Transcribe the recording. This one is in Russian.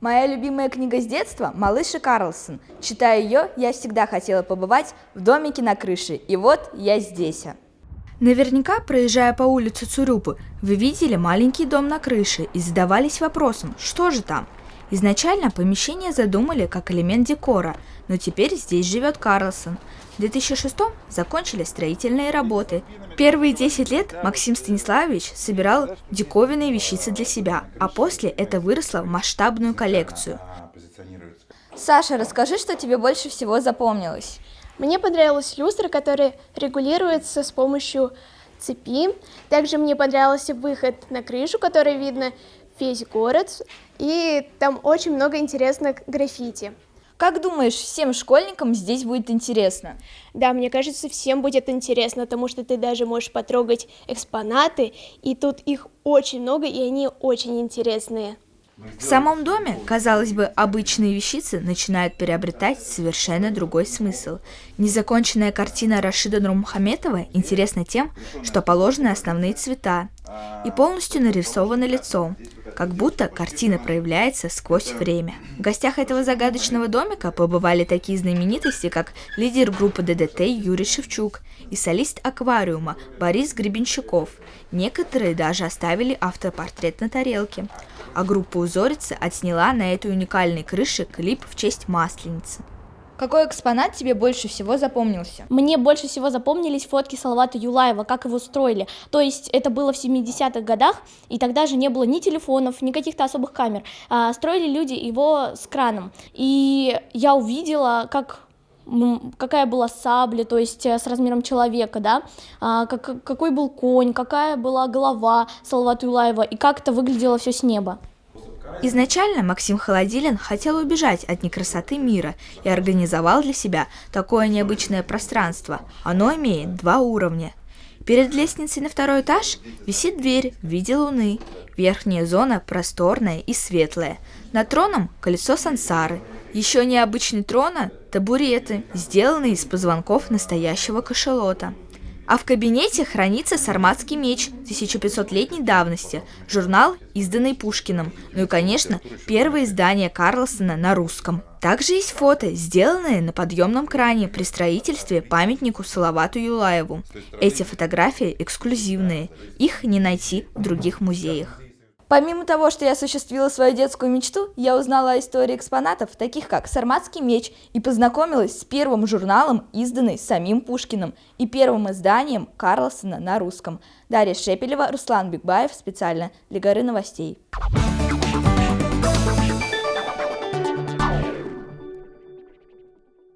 Моя любимая книга с детства – «Малыш и Карлсон». Читая ее, я всегда хотела побывать в домике на крыше, и вот я здесь. Наверняка, проезжая по улице Цурюпы, вы видели маленький дом на крыше и задавались вопросом, что же там? Изначально помещение задумали как элемент декора, но теперь здесь живет Карлсон. В 2006-м закончили строительные работы. Первые 10 лет Максим Станиславович собирал диковинные вещицы для себя, а после это выросло в масштабную коллекцию. Саша, расскажи, что тебе больше всего запомнилось. Мне понравилась люстра, которая регулируется с помощью цепи. Также мне понравился выход на крышу, который видно весь город, и там очень много интересных граффити. Как думаешь, всем школьникам здесь будет интересно? Да, мне кажется, всем будет интересно, потому что ты даже можешь потрогать экспонаты, и тут их очень много, и они очень интересные. В самом доме, казалось бы, обычные вещицы начинают приобретать совершенно другой смысл. Незаконченная картина Рашида Нурмухаметова интересна тем, что положены основные цвета и полностью нарисовано лицо, как будто картина проявляется сквозь время. В гостях этого загадочного домика побывали такие знаменитости, как лидер группы ДДТ Юрий Шевчук и солист «Аквариума» Борис Гребенщиков. Некоторые даже оставили автопортрет на тарелке. А группа «Узорица» отсняла на этой уникальной крыше клип в честь Масленицы. Какой экспонат тебе больше всего запомнился? Мне больше всего запомнились фотки Салавата Юлаева, как его строили. То есть это было в 70-х годах, и тогда же не было ни телефонов, ни каких-то особых камер. Строили люди его с краном. И я увидела, какая была сабля, то есть с размером человека, да, какой был конь, какая была голова Салавата Юлаева, и как это выглядело все с неба. Изначально Максим Холодилин хотел убежать от некрасоты мира и организовал для себя такое необычное пространство. Оно имеет 2 уровня. Перед лестницей на 2-й этаж висит дверь в виде луны. Верхняя зона просторная и светлая. Над троном колесо сансары. Еще необычный трона – табуреты, сделанные из позвонков настоящего кашалота. А в кабинете хранится «Сарматский меч» 1500-летней давности, журнал, изданный Пушкиным, ну и, конечно, первое издание Карлсона на русском. Также есть фото, сделанные на подъемном кране при строительстве памятнику Салавату Юлаеву. Эти фотографии эксклюзивные, их не найти в других музеях. Помимо того, что я осуществила свою детскую мечту, я узнала о истории экспонатов, таких как «Сарматский меч», и познакомилась с первым журналом, изданным самим Пушкиным, и первым изданием Карлсона на русском. Дарья Шепелева, Руслан Бикбаев, специально для Горы новостей.